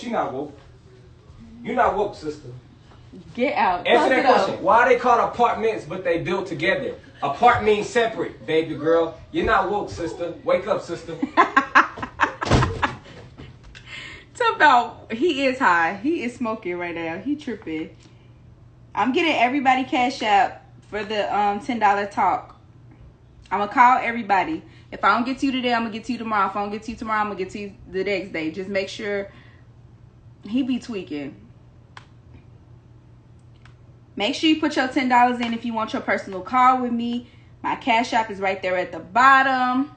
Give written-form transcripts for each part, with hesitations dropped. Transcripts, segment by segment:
She not woke. You not woke, sister. Get out. Answer that question. Why are they called apartments, but they built together? Apart means separate, baby girl. You're not woke, sister. Wake up, sister. Talk about, he is high. He is smoking right now. He tripping. I'm getting everybody cash app for the $10 talk. I'm going to call everybody. If I don't get to you today, I'm going to get to you tomorrow. If I don't get to you tomorrow, I'm going to get to you the next day. Just make sure. He be tweaking. Make sure you put your $10 in if you want your personal call with me. My cash app is right there at the bottom.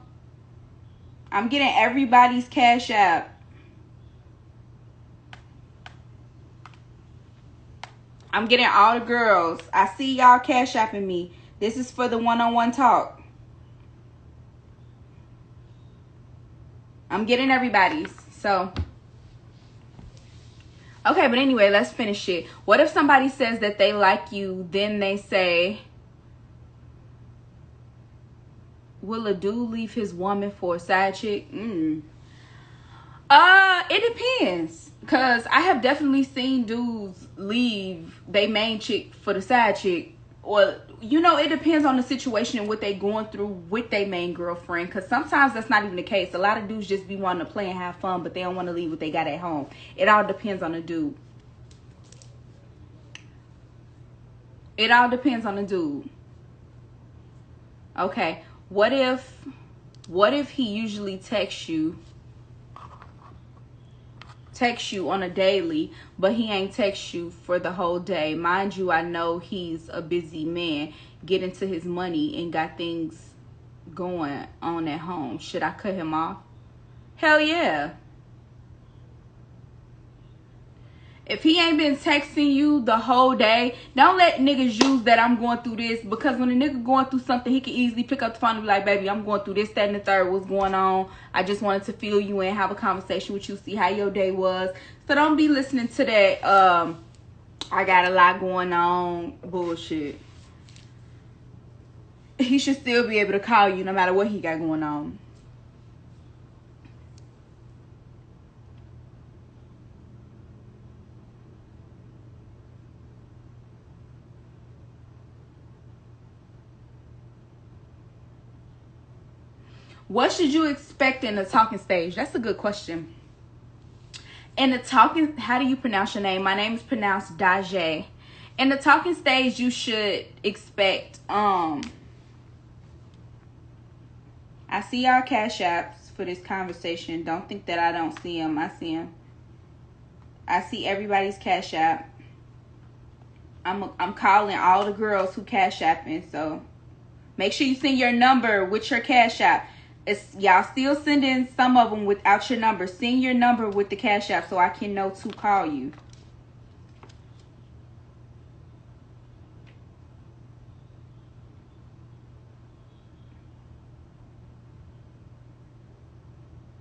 I'm getting everybody's cash app. I'm getting all the girls. I see y'all cash apping me. This is for the one-on-one talk. I'm getting everybody's. So, okay, but anyway, let's finish it. What if somebody says that they like you, then they say, will a dude leave his woman for a side chick? It depends. Because I have definitely seen dudes leave their main chick for the side chick. Or, you know, it depends on the situation and what they going through with their main girlfriend. Because sometimes that's not even the case. A lot of dudes just be wanting to play and have fun, but they don't want to leave what they got at home. It all depends on the dude. It all depends on the dude. Okay. What if he usually texts you on a daily, but he ain't text you for the whole day? Mind you, I know he's a busy man, getting to his money and got things going on at home. Should I cut him off? Hell yeah. If he ain't been texting you the whole day, don't let niggas use that I'm going through this. Because when a nigga going through something, he can easily pick up the phone and be like, baby, I'm going through this, that, and the third. What's going on? I just wanted to fill you in, have a conversation with you, see how your day was. So don't be listening to that, I got a lot going on bullshit. He should still be able to call you no matter what he got going on. What should you expect in the talking stage? That's a good question. In the talking, how do you pronounce your name? My name is pronounced Daje. In the talking stage, you should expect, I see y'all cash apps for this conversation. Don't think that I don't see them. I see them. I see everybody's cash app. I'm calling all the girls who cash apping. So make sure you send your number with your cash app. Y'all still sending some of them without your number. Send your number with the cash app so I can know to call you.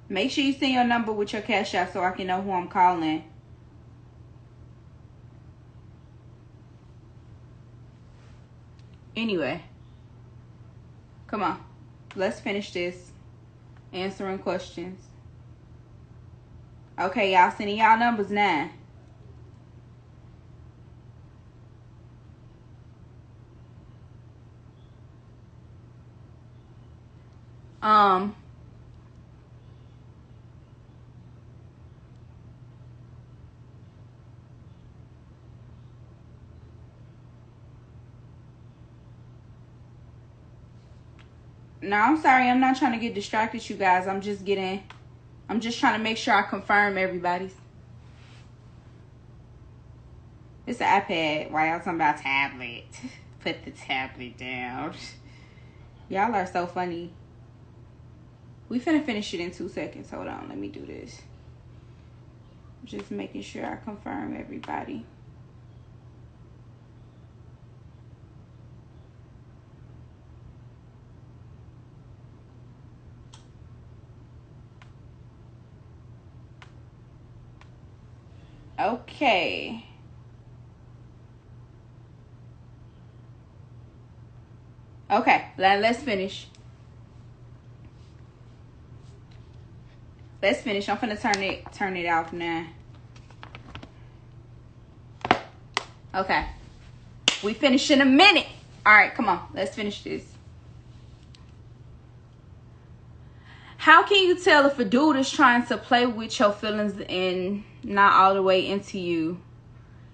Make sure you send your number with your cash app so I can know who I'm calling. Anyway. Come on. Let's finish this. Answering questions. Okay, y'all sending y'all numbers now. No, I'm sorry. I'm not trying to get distracted, you guys. I'm just trying to make sure I confirm everybody's. It's an iPad. Why y'all talking about tablet? Put the tablet down. Y'all are so funny. We finna finish it in 2 seconds. Hold on. Let me do this. Just making sure I confirm everybody. Okay. Okay, let's finish. Let's finish. I'm gonna turn it off now. Okay. We finish in a minute. All right, come on. Let's finish this. How can you tell if a dude is trying to play with your feelings and not all the way into you?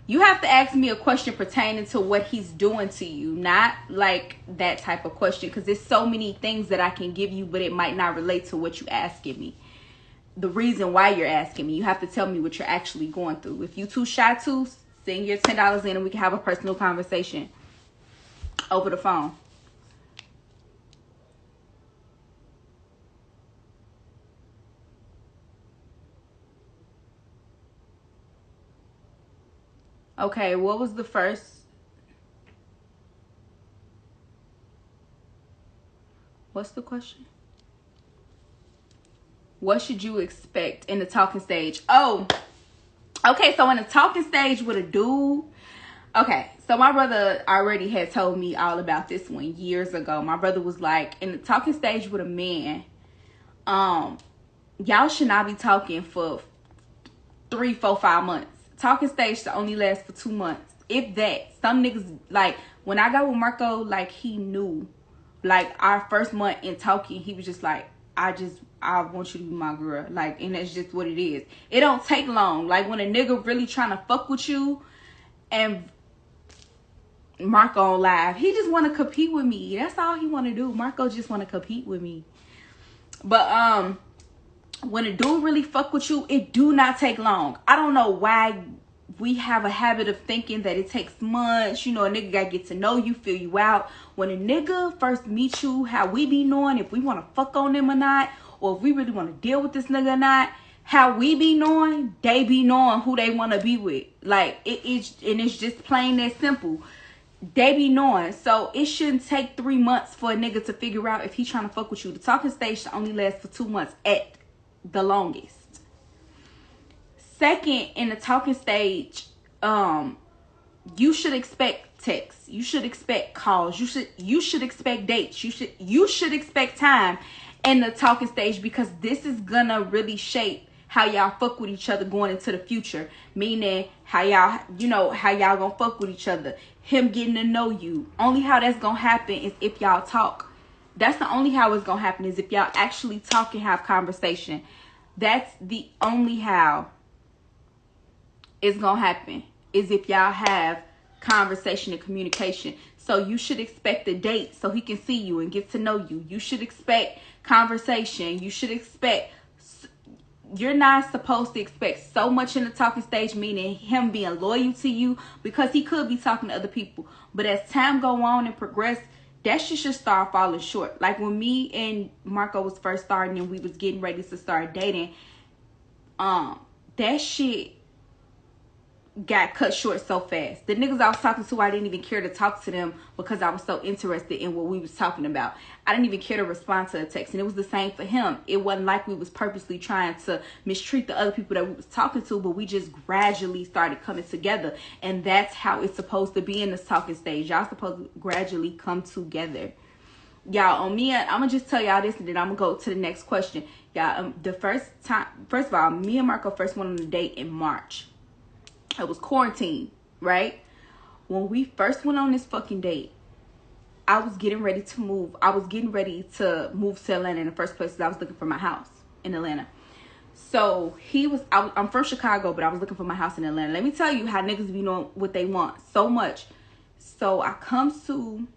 You have to ask me a question pertaining to what he's doing to you, not like that type of question, because there's so many things that I can give you, but it might not relate to what you're asking me. The reason why you're asking me, you have to tell me what you're actually going through. If you too shy to, send your $10 in and we can have a personal conversation over the phone. Okay, what was the first? What's the question? What should you expect in the talking stage? Oh, okay, so in the talking stage with a dude. Okay, so my brother already had told me all about this one years ago. My brother was like, in the talking stage with a man, y'all should not be talking for 3, 4, 5 months. Talking stage should only last for 2 months. If that. Some niggas, like, when I got with Marco, like, he knew. Like, our first month in talking, he was just like, I want you to be my girl. Like, and that's just what it is. It don't take long. Like, when a nigga really trying to fuck with you, and Marco on live, he just want to compete with me. That's all he want to do. Marco just want to compete with me. But, when a dude really fuck with you, it do not take long. I don't know why we have a habit of thinking that it takes months. You know, a nigga gotta get to know you, feel you out. When a nigga first meet you, how we be knowing if we want to fuck on them or not, or if we really want to deal with this nigga or not, how we be knowing, they be knowing who they want to be with. Like, it's just plain that simple. They be knowing. So it shouldn't take 3 months for a nigga to figure out if he trying to fuck with you. The talking stage should only last for 2 months at the longest. Second, in the talking stage, you should expect texts. You should expect calls. You should expect dates. You should expect time in the talking stage, because this is gonna really shape how y'all fuck with each other going into the future. Meaning how y'all gonna fuck with each other. Him getting to know you. Only how that's gonna happen is if y'all talk. That's the only how it's gonna happen, is if y'all actually talk and have conversation. That's the only how it's gonna happen, is if y'all have conversation and communication. So you should expect a date so he can see you and get to know you. You should expect conversation. You should expect, you're not supposed to expect so much in the talking stage, meaning him being loyal to you, because he could be talking to other people. But as time go on and progress, that shit should start falling short. Like when me and Marco was first starting and we was getting ready to start dating, that shit got cut short so fast. The niggas I was talking to, I didn't even care to talk to them because I was so interested in what we was talking about. I didn't even care to respond to a text. And it was the same for him. It wasn't like we was purposely trying to mistreat the other people that we was talking to, but we just gradually started coming together. And that's how it's supposed to be in this talking stage. Y'all supposed to gradually come together. Y'all, on me, I'm gonna just tell y'all this and then I'm gonna go to the next question. Y'all, first of all, me and Marco first went on a date in March. It was quarantine, right? When we first went on this fucking date, I was getting ready to move. I was getting ready to move to Atlanta in the first place because I was looking for my house in Atlanta. So I'm from Chicago, but I was looking for my house in Atlanta. Let me tell you how niggas be knowing what they want so much. So I come to,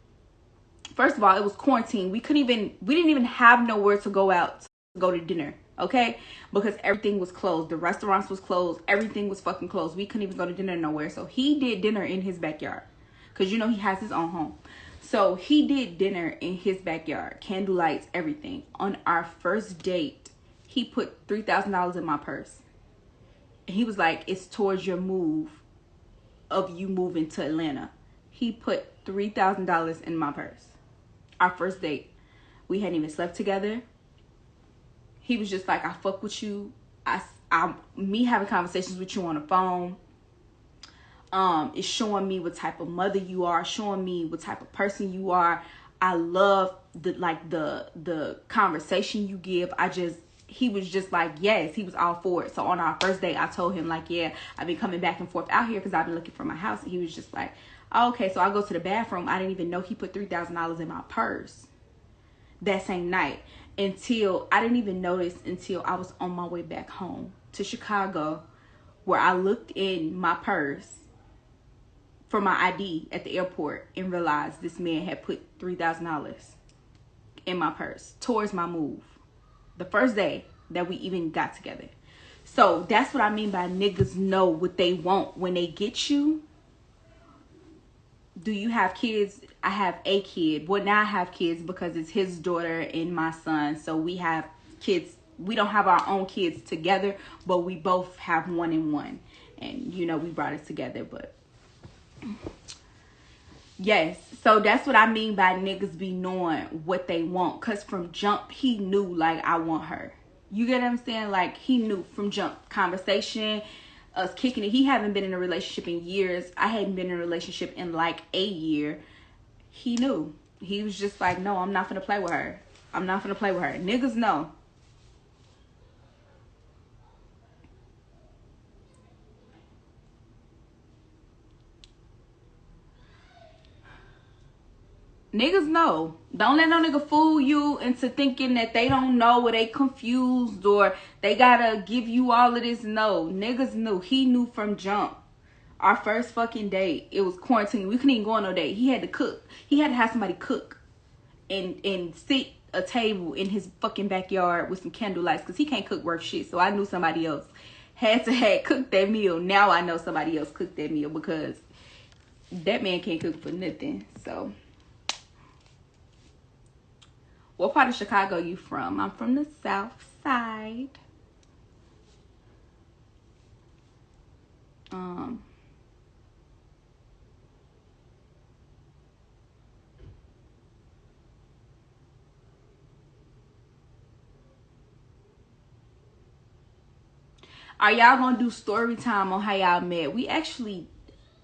first of all, it was quarantine. We didn't even have nowhere to go out to go to dinner. Okay, because everything was closed. The restaurants was closed. Everything was fucking closed. We couldn't even go to dinner nowhere. So he did dinner in his backyard, because he has his own home. So he did dinner in his backyard, candle lights, everything. On our first date, he put $3,000 in my purse. And he was like, it's towards your move of you moving to Atlanta. He put $3,000 in my purse. Our first date. We hadn't even slept together. He was just like, I fuck with you. Me having conversations with you on the phone. It's showing me what type of mother you are, showing me what type of person you are. I love the conversation you give. he was just like, yes, he was all for it. So on our first date, I told him like, yeah, I've been coming back and forth out here because I've been looking for my house. And he was just like, oh, okay. So I go to the bathroom. I didn't even know he put $3,000 in my purse that same night. I didn't even notice until I was on my way back home to Chicago, where I looked in my purse for my ID at the airport and realized this man had put $3,000 in my purse towards my move. The first day that we even got together. So that's what I mean by niggas know what they want when they get you. Do you have kids? I have a kid. Well, now I have kids because it's his daughter and my son. So we have kids. We don't have our own kids together, but we both have one and one. And, you know, we brought it together. But yes, so that's what I mean by niggas be knowing what they want. Because from jump, he knew, like, I want her. You get what I'm saying? Like, he knew from jump. Conversation, us kicking it. He hadn't been in a relationship in years. I hadn't been in a relationship in, like, a year. He knew. He was just like, no, I'm not finna play with her. I'm not finna play with her. Niggas know. Niggas know. Don't let no nigga fool you into thinking that they don't know or they confused or they gotta give you all of this. No, niggas knew. He knew from jump. Our first fucking date, it was quarantine. We couldn't even go on no date. He had to cook. He had to have somebody cook and sit a table in his fucking backyard with some candle lights because he can't cook worth shit. So I knew somebody else had cooked that meal. Now I know somebody else cooked that meal because that man can't cook for nothing. So what part of Chicago you from? I'm from the South Side. Are y'all gonna do story time on how y'all met? We actually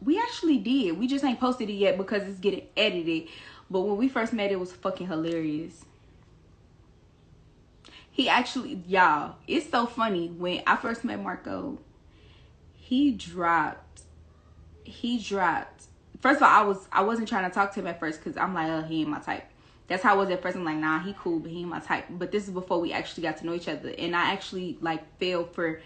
did. We just ain't posted it yet because it's getting edited. But when we first met, it was fucking hilarious. He actually, y'all, it's so funny. When I first met Marco, he dropped. First of all, I wasn't trying to talk to him at first because I'm like, oh, he ain't my type. That's how I was at first. I'm like, nah, he cool, but he ain't my type. But this is before we actually got to know each other. And I actually, like, fell for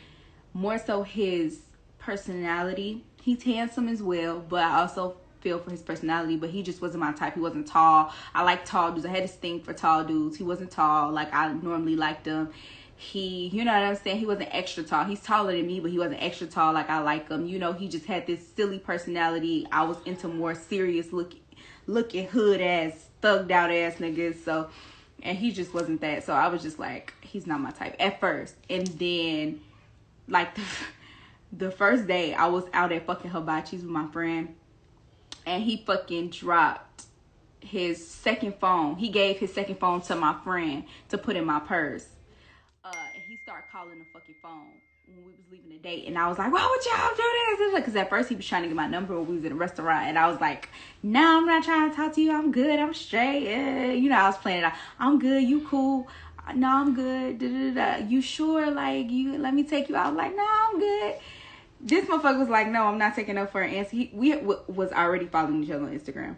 more so his personality. He's handsome as well, but I also feel for his personality. But he just wasn't my type. He wasn't tall. I like tall dudes. I had this thing for tall dudes. He wasn't tall like I normally liked him. He, you know what I'm saying? He wasn't extra tall. He's taller than me, but he wasn't extra tall like I like him. You know, he just had this silly personality. I was into more serious looking hood ass, thugged out ass niggas. So, and he just wasn't that. So I was just like, he's not my type at first. And then, like, the first day I was out at fucking Hibachi's with my friend, and he fucking dropped his second phone. He gave his second phone to my friend to put in my purse. And he started calling the fucking phone when we was leaving the date. And I was like, why would y'all do this? Because at first he was trying to get my number when we was in a restaurant. And I was like, no, I'm not trying to talk to you. I'm good. I'm straight. You know, I was playing it out. I'm good. You cool. No, I'm good. Da, da, da. You sure? Like, you let me take you out? I'm like, no, I'm good. This motherfucker was like, no, I'm not taking no for an answer. We was already following each other on Instagram.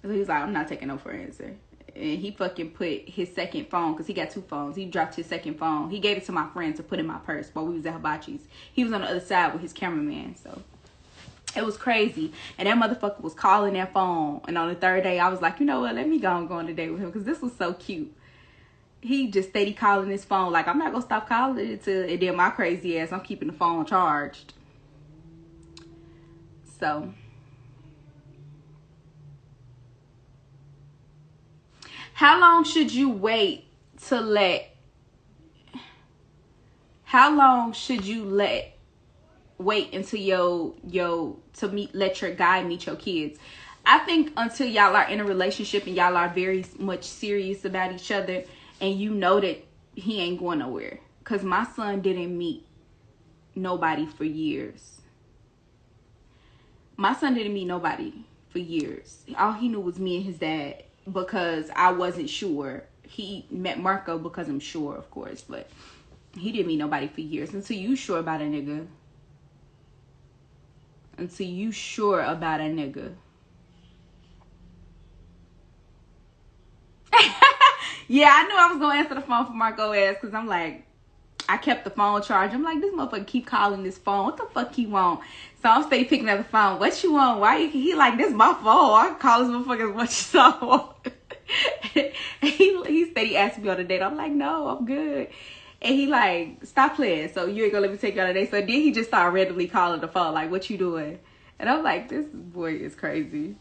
So he was like, I'm not taking no for an answer. And he fucking put his second phone, because he got two phones. He dropped his second phone. He gave it to my friend to put in my purse while we was at Hibachi's. He was on the other side with his cameraman. So it was crazy. And that motherfucker was calling that phone. And on the third day, I was like, you know what? Let me go on a date with him, because this was so cute. He just steady calling his phone. Like, I'm not going to stop calling it till, and then my crazy ass, I'm keeping the phone charged. So how long should you wait to let wait until let your guy meet your kids? I think until y'all are in a relationship and y'all are very much serious about each other and you know that he ain't going nowhere. Because my son didn't meet nobody for years. My son didn't meet nobody for years. All he knew was me and his dad, because I wasn't sure. He met Marco because I'm sure, of course. But He didn't meet nobody for years. Until you sure about a nigga. Until you sure about a nigga. Yeah, I knew I was gonna answer the phone for Marco ass, because I'm like, I kept the phone charged. I'm like, this motherfucker keep calling this phone. What the fuck he want? So I'm stay picking up the phone. What you want? Why you? He like, this my phone. I can call this motherfucker as much as I want. he said he asked me on a date. I'm like, no, I'm good. And he like, stop playing. So you ain't gonna let me take you on a date. So then he just started randomly calling the phone. Like, what you doing? And I'm like, this boy is crazy.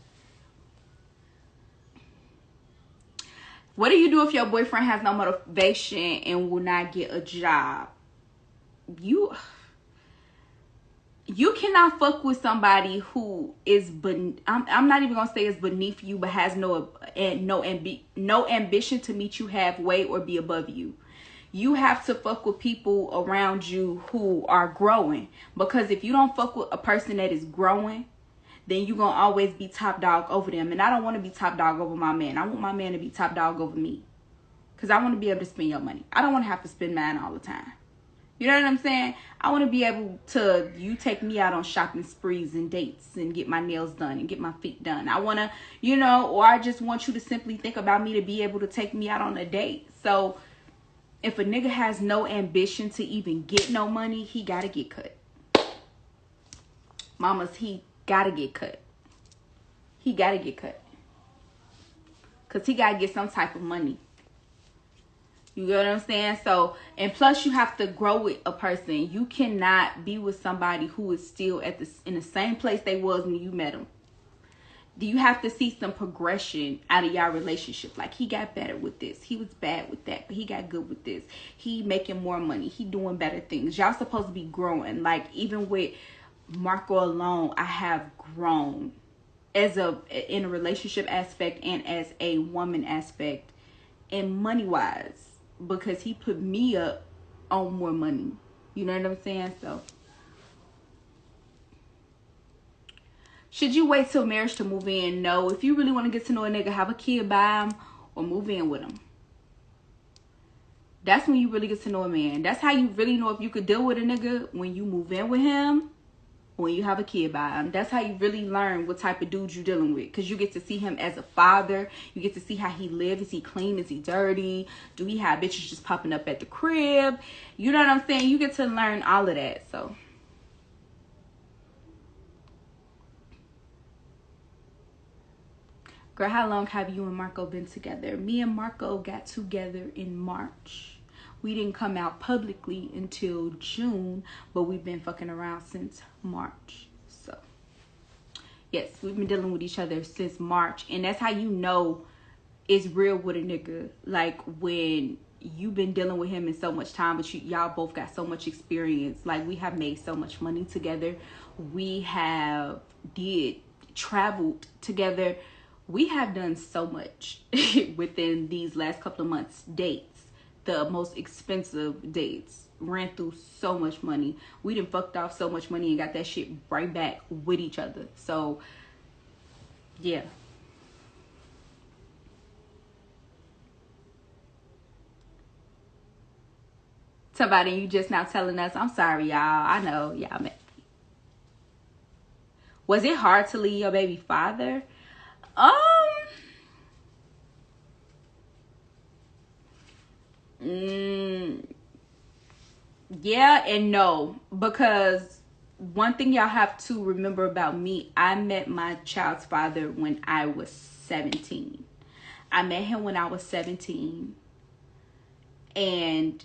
What do you do if your boyfriend has no motivation and will not get a job? You cannot fuck with somebody who is, I'm not even gonna say is beneath you, but has no ambition to meet you halfway or be above you. You have to fuck with people around you who are growing, because if you don't fuck with a person that is growing, then you're going to always be top dog over them. And I don't want to be top dog over my man. I want my man to be top dog over me. Because I want to be able to spend your money. I don't want to have to spend mine all the time. You know what I'm saying? I want to be able to, you take me out on shopping sprees and dates and get my nails done and get my feet done. I want to, you know, or I just want you to simply think about me to be able to take me out on a date. So if a nigga has no ambition to even get no money, he got to get cut. Mamas, he gotta get cut. He gotta get cut. Because he gotta get some type of money. You get what I'm saying? So, and plus you have to grow with a person. You cannot be with somebody who is still in the same place they was when you met them. You have to see some progression out of y'all relationship. Like, he got better with this. He was bad with that, but he got good with this. He making more money. He doing better things. Y'all supposed to be growing. Like, even with Marco alone, I have grown in a relationship aspect and as a woman aspect and money wise, because he put me up on more money. You know what I'm saying? So should you wait till marriage to move in? No. If you really want to get to know a nigga, have a kid by him or move in with him. That's when you really get to know a man. That's how you really know if you could deal with a nigga, when you move in with him. When you have a kid by him. That's how you really learn what type of dude you're dealing with. Because you get to see him as a father. You get to see how he lives. Is he clean? Is he dirty? Do he have bitches just popping up at the crib? You know what I'm saying? You get to learn all of that. So girl, how long have you and Marco been together? Me and Marco got together in March. We didn't come out publicly until June, but we've been fucking around since March. So, yes, we've been dealing with each other since March. And that's how you know it's real with a nigga. Like, when you've been dealing with him in so much time, but y'all both got so much experience. Like, we have made so much money together. We have traveled together. We have done so much within these last couple of months. Dates. The most expensive dates. Ran through so much money. We done fucked off so much money and got that shit right back with each other. So, yeah. Somebody, you just now telling us, I'm sorry, y'all. I know, y'all. Was it hard to leave your baby father? Yeah and no, because one thing y'all have to remember about me, I met my child's father when I was 17. I met him when I was 17, and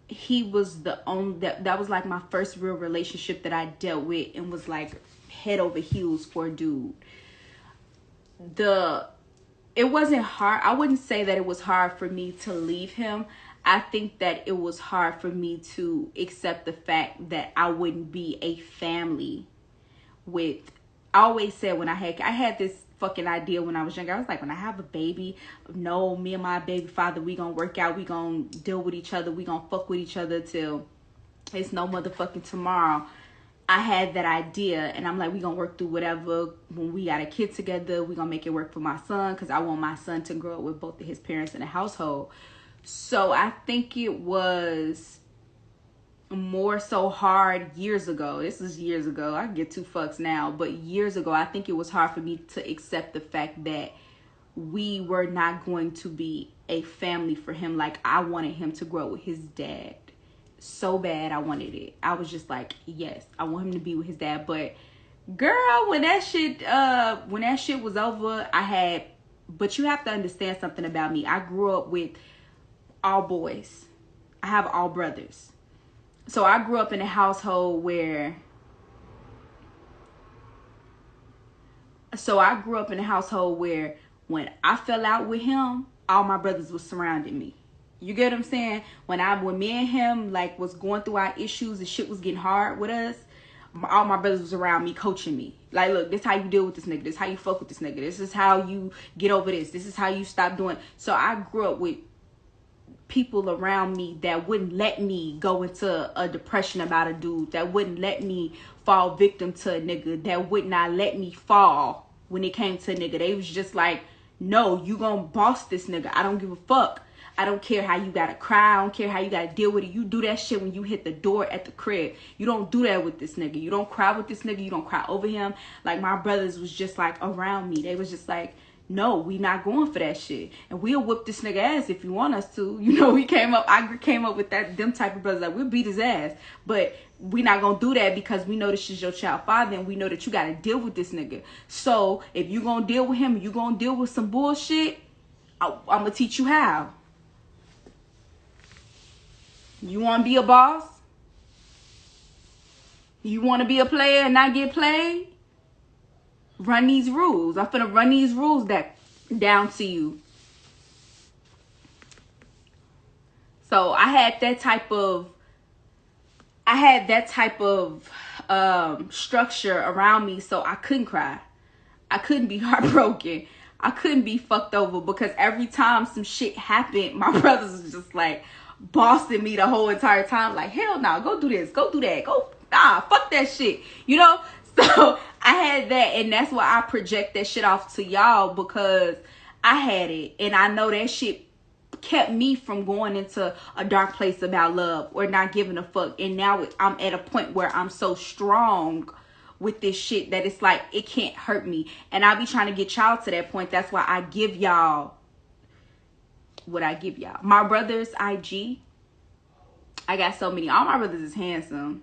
he was the only that was like my first real relationship that I dealt with and was like head over heels for a dude. It wasn't hard. I wouldn't say that it was hard for me to leave him. I think that it was hard for me to accept the fact that I wouldn't be a family with. I always said when I had this fucking idea when I was younger. I was like, when I have a baby, no, me and my baby father, we gonna work out. We gonna deal with each other. We gonna fuck with each other till it's no motherfucking tomorrow. I had that idea, and I'm like, we gonna work through whatever. When we got a kid together, we gonna make it work for my son, because I want my son to grow up with both of his parents in the household. So I think it was more so hard years ago. This is years ago. I get 2 fucks now, but years ago, I think it was hard for me to accept the fact that we were not going to be a family for him. Like, I wanted him to grow with his dad so bad. I wanted it. I was just like, yes, I want him to be with his dad. But girl, when that shit was over, but you have to understand something about me. I grew up with all boys. I have all brothers. So I grew up in a household where when I fell out with him, all my brothers was surrounding me. You get what I'm saying? When me and him like was going through our issues and shit was getting hard with us, all my brothers was around me, coaching me. Like, look, this how you deal with this nigga. This how you fuck with this nigga. This is how you get over this. This is how you stop doing. So I grew up with people around me that wouldn't let me go into a depression about a dude, that wouldn't let me fall victim to a nigga, that would not let me fall when it came to a nigga. They was just like, no, you gonna boss this nigga. I don't give a fuck. I don't care how you gotta cry. I don't care how you gotta deal with it. You do that shit when you hit the door at the crib. You don't do that with this nigga. You don't cry with this nigga. You don't cry over him. Like, my brothers was just like around me. They was just like, no, we not going for that shit. And we'll whip this nigga ass if you want us to. You know, I came up with them type of brothers. Like, we'll beat his ass. But we not gonna do that because we know this is your child father and we know that you gotta deal with this nigga. So if you gonna deal with him, you gonna deal with some bullshit, I'm gonna teach you how. You wanna be a boss? You wanna be a player and not get played? Run these rules. I'm finna run these rules down to you. So I had that type of structure around me, so I couldn't cry. I couldn't be heartbroken. I couldn't be fucked over, because every time some shit happened, my brothers was just like bossing me the whole entire time. Like, hell no, go do this, go do that, fuck that shit, you know? So I had that, and that's why I project that shit off to y'all, because I had it, and I know that shit kept me from going into a dark place about love or not giving a fuck. And now I'm at a point where I'm so strong with this shit that it's like it can't hurt me. And I be trying to get y'all to that point. That's why I give y'all what I give y'all. My brother's IG, I got so many. All my brothers is handsome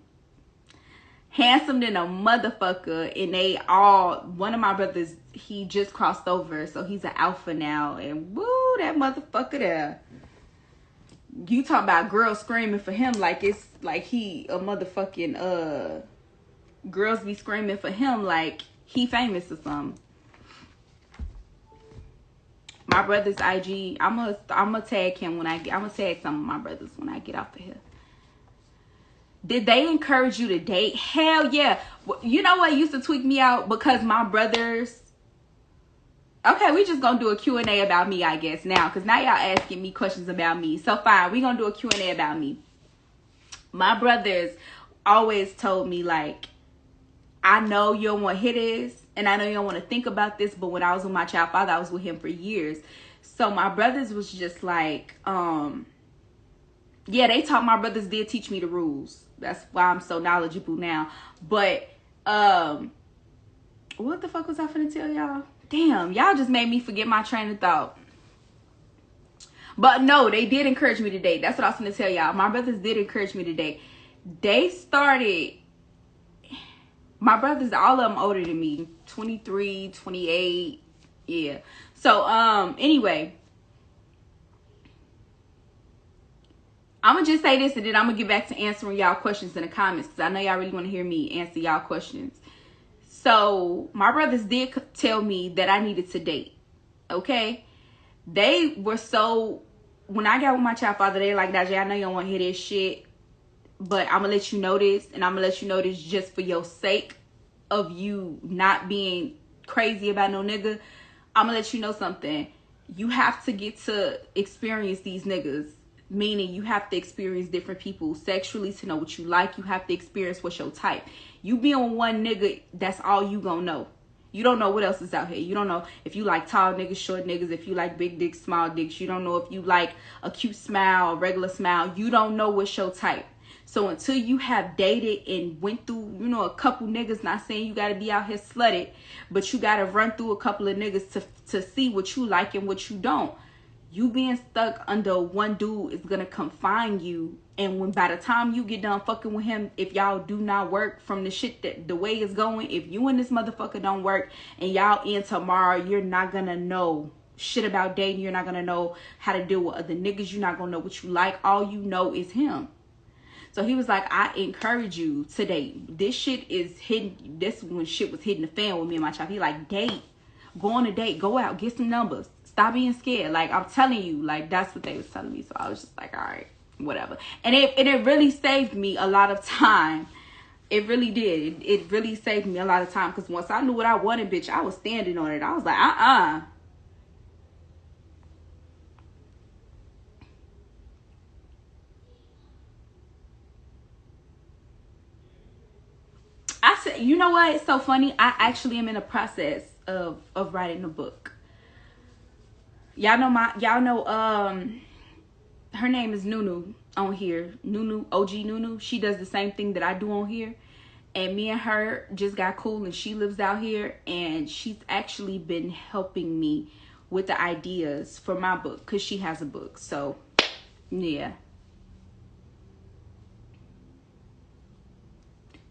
than a motherfucker, and one of my brothers, he just crossed over, so he's an alpha now, and woo, that motherfucker there. You talking about girls screaming for him like it's like he a motherfucking girls be screaming for him like he famous or something. My brother's IG, I'm gonna tag him I'm gonna tag some of my brothers when I get off of here. Did they encourage you to date? Hell yeah. You know what used to tweak me out? Because my brothers... Okay, we just gonna do a Q&A about me, I guess, now. Because now y'all asking me questions about me. So fine, we gonna do a Q&A about me. My brothers always told me, like, I know you don't want to hear this, and I know you don't want to think about this, but when I was with my child father, I was with him for years. So my brothers was just like, yeah, my brothers did teach me the rules. That's why I'm so knowledgeable now. But, what the fuck was I finna tell y'all? Damn, y'all just made me forget my train of thought. But no, they did encourage me to date. That's what I was finna tell y'all. My brothers did encourage me to date. My brothers, all of them older than me. 23, 28, yeah. So, anyway. I'm going to just say this, and then I'm going to get back to answering y'all questions in the comments, because I know y'all really want to hear me answer y'all questions. So, my brothers did tell me that I needed to date, okay? They were so... When I got with my child father, they like, Najee, I know you don't want to hear this shit, but I'm going to let you know this, and I'm going to let you know this just for your sake of you not being crazy about no nigga. I'm going to let you know something. You have to get to experience these niggas. Meaning you have to experience different people sexually to know what you like. You have to experience what's your type. You be on one nigga, that's all you gonna know. You don't know what else is out here. You don't know if you like tall niggas, short niggas, if you like big dicks, small dicks. You don't know if you like a cute smile, a regular smile. You don't know what's your type. So until you have dated and went through, you know, a couple niggas, not saying you got to be out here slutted, but you got to run through a couple of niggas to see what you like and what you don't. You being stuck under one dude is going to confine you. And when by the time you get done fucking with him, if y'all do not work from the shit that the way it's going, if you and this motherfucker don't work and y'all end tomorrow, you're not going to know shit about dating. You're not going to know how to deal with other niggas. You're not going to know what you like. All you know is him. So he was like, I encourage you to date. This shit is hidden. This when shit was hitting the fan with me and my child. He like, date. Go on a date. Go out. Get some numbers. Stop being scared. Like, I'm telling you. Like, that's what they was telling me. So I was just like, all right, whatever. And it really saved me a lot of time. It really did. It really saved me a lot of time. Because once I knew what I wanted, bitch, I was standing on it. I was like, I said, you know what? It's so funny. I actually am in the process of writing a book. Y'all know her name is Nunu on here. Nunu, OG Nunu. She does the same thing that I do on here. And me and her just got cool, and she lives out here, and she's actually been helping me with the ideas for my book because she has a book. So yeah.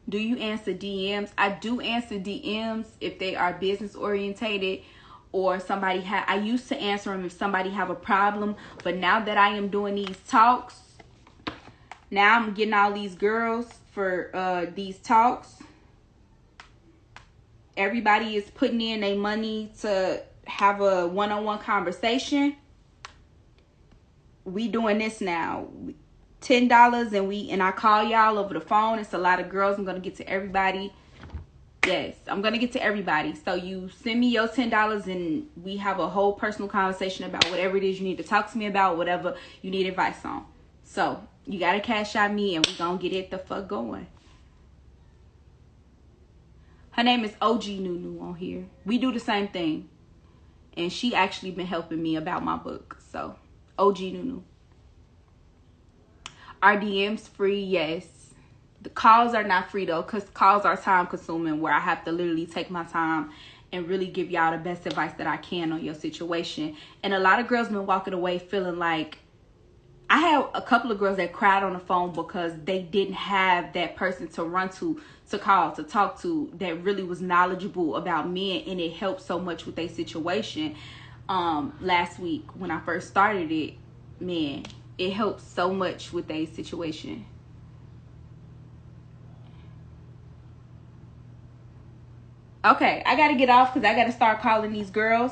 Do you answer DMs? I do answer DMs if they are business orientated or somebody I used to answer them if somebody have a problem. But now that I am doing these talks, now I'm getting all these girls for these talks. Everybody is putting in their money to have a one-on-one conversation. We doing this now. $10 and I call y'all over the phone. It's a lot of girls. I'm gonna get to everybody. Yes, I'm gonna get to everybody. So you send me your $10 and we have a whole personal conversation about whatever it is you need to talk to me about, whatever you need advice on. So you gotta cash out me and we gonna get it the fuck going. Her name is OG Nunu on here. We do the same thing, and she actually been helping me about my book. So OG Nunu. Are DMs free? Yes. The calls are not free though, because calls are time consuming where I have to literally take my time and really give y'all the best advice that I can on your situation. And a lot of girls been walking away feeling like, I had a couple of girls that cried on the phone because they didn't have that person to run to call, to talk to, that really was knowledgeable about men, and it helped so much with their situation. Last week when I first started it, man, it helps so much with their situation. Okay, I got to get off because I got to start calling these girls.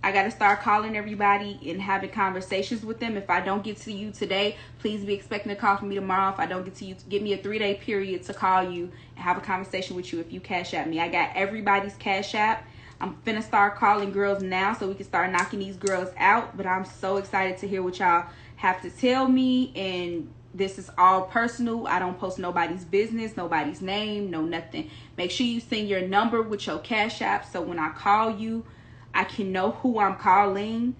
I got to start calling everybody and having conversations with them. If I don't get to you today, please be expecting a call from me tomorrow. If I don't get to you, give me a 3-day period to call you and have a conversation with you if you cash at me. I got everybody's cash app. I'm finna start calling girls now so we can start knocking these girls out. But I'm so excited to hear what y'all have to tell me, and this is all personal. I don't post nobody's business, nobody's name, no nothing. Make sure you send your number with your cash app so when I call you, I can know who I'm calling.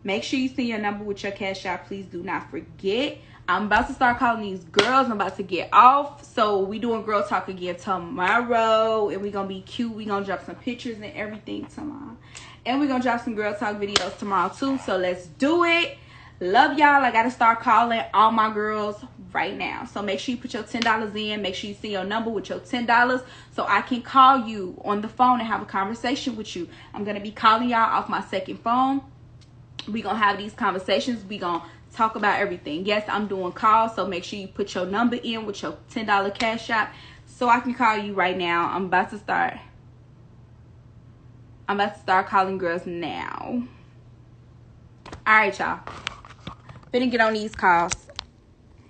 Make sure you send your number with your cash app. Please do not forget. I'm about to start calling these girls. I'm about to get off. So we doing girl talk again tomorrow, and we gonna be cute. We gonna drop some pictures and everything tomorrow, and we gonna drop some girl talk videos tomorrow too. So let's do it. Love y'all. I gotta start calling all my girls right now. So make sure you put your $10 in. Make sure you send your number with your $10 so I can call you on the phone and have a conversation with you. I'm gonna be calling y'all off my second phone. We gonna have these conversations. We gonna talk about everything. Yes, I'm doing calls, so make sure you put your number in with your $10 cash app so I can call you right now. I'm about to start calling girls now. All right, y'all. Finna get on these calls.